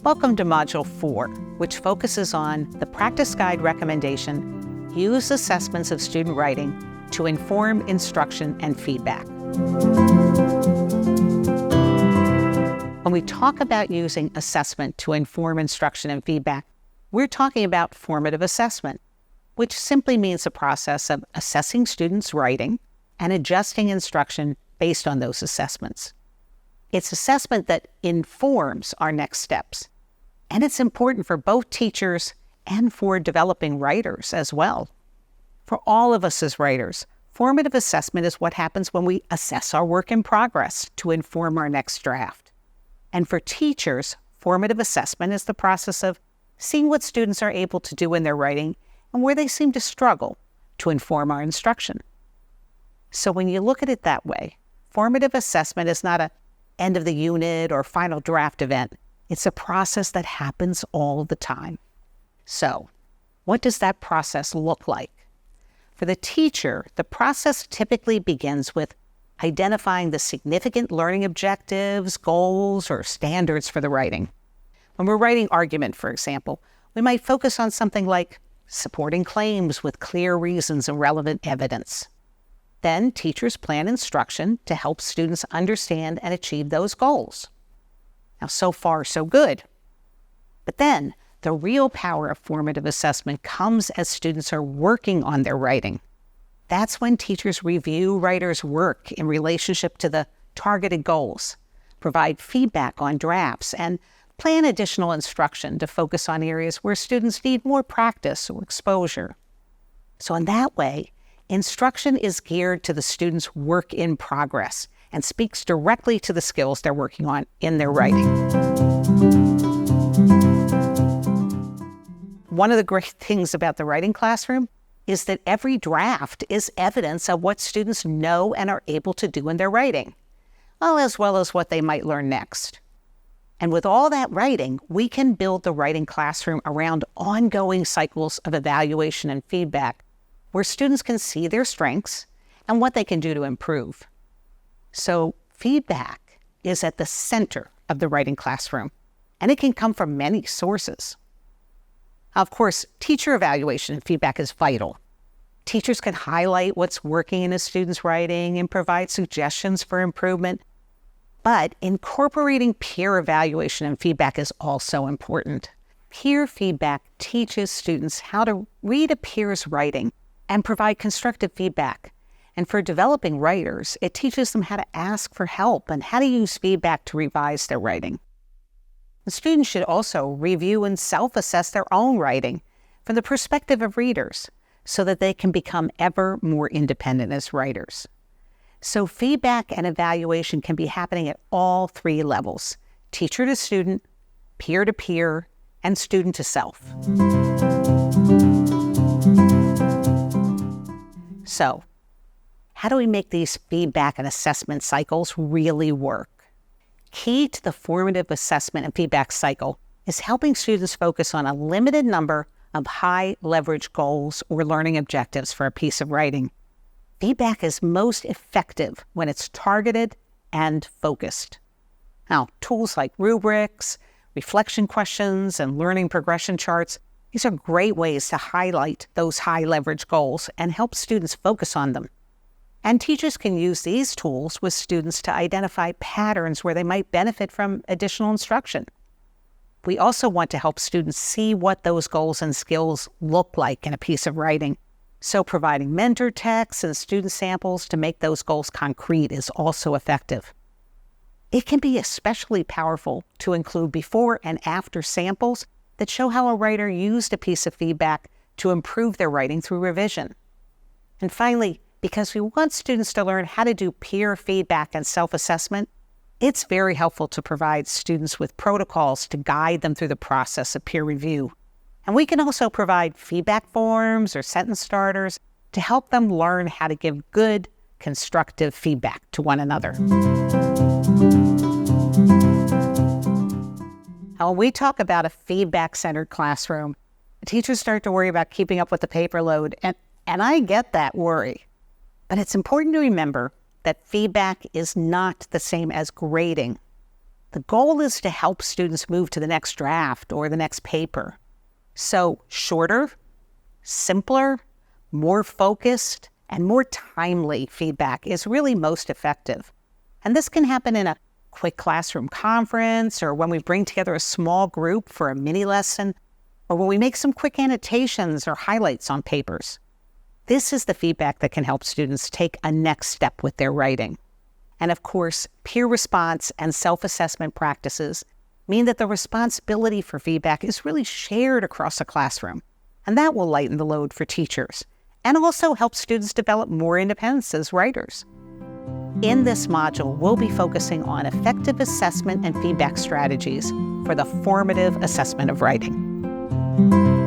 Welcome to Module 4, which focuses on the practice guide recommendation, use assessments of student writing to inform instruction and feedback. When we talk about using assessment to inform instruction and feedback, we're talking about formative assessment, which simply means a process of assessing students' writing and adjusting instruction based on those assessments. It's assessment that informs our next steps, and it's important for both teachers and for developing writers as well. For all of us as writers, formative assessment is what happens when we assess our work in progress to inform our next draft. And for teachers, formative assessment is the process of seeing what students are able to do in their writing and where they seem to struggle to inform our instruction. So when you look at it that way, formative assessment is not an end of the unit or final draft event. It's a process that happens all the time. So, what does that process look like? For the teacher, the process typically begins with identifying the significant learning objectives, goals, or standards for the writing. When we're writing argument, for example, we might focus on something like supporting claims with clear reasons and relevant evidence. Then, teachers plan instruction to help students understand and achieve those goals. Now, so far, so good. But then, the real power of formative assessment comes as students are working on their writing. That's when teachers review writers' work in relationship to the targeted goals, provide feedback on drafts, and plan additional instruction to focus on areas where students need more practice or exposure. So in that way, instruction is geared to the student's work in progress and speaks directly to the skills they're working on in their writing. One of the great things about the writing classroom is that every draft is evidence of what students know and are able to do in their writing, as well as what they might learn next. And with all that writing, we can build the writing classroom around ongoing cycles of evaluation and feedback, where students can see their strengths and what they can do to improve. So feedback is at the center of the writing classroom, and it can come from many sources. Of course, teacher evaluation and feedback is vital. Teachers can highlight what's working in a student's writing and provide suggestions for improvement. But incorporating peer evaluation and feedback is also important. Peer feedback teaches students how to read a peer's writing and provide constructive feedback. And for developing writers, it teaches them how to ask for help and how to use feedback to revise their writing. The students should also review and self-assess their own writing from the perspective of readers so that they can become ever more independent as writers. So feedback and evaluation can be happening at all three levels: teacher to student, peer to peer, and student to self. So, how do we make these feedback and assessment cycles really work? Key to the formative assessment and feedback cycle is helping students focus on a limited number of high-leverage goals or learning objectives for a piece of writing. Feedback is most effective when it's targeted and focused. Now, tools like rubrics, reflection questions, and learning progression charts, these are great ways to highlight those high-leverage goals and help students focus on them. And teachers can use these tools with students to identify patterns where they might benefit from additional instruction. We also want to help students see what those goals and skills look like in a piece of writing. So providing mentor texts and student samples to make those goals concrete is also effective. It can be especially powerful to include before and after samples that show how a writer used a piece of feedback to improve their writing through revision. And finally, because we want students to learn how to do peer feedback and self-assessment, it's very helpful to provide students with protocols to guide them through the process of peer review. And we can also provide feedback forms or sentence starters to help them learn how to give good, constructive feedback to one another. Now, when we talk about a feedback-centered classroom, teachers start to worry about keeping up with the paper load, and I get that worry. But it's important to remember that feedback is not the same as grading. The goal is to help students move to the next draft or the next paper. So shorter, simpler, more focused, and more timely feedback is really most effective. And this can happen in a quick classroom conference, or when we bring together a small group for a mini lesson, or when we make some quick annotations or highlights on papers. This is the feedback that can help students take a next step with their writing. And of course, peer response and self-assessment practices mean that the responsibility for feedback is really shared across a classroom, and that will lighten the load for teachers and also help students develop more independence as writers. In this module, we'll be focusing on effective assessment and feedback strategies for the formative assessment of writing.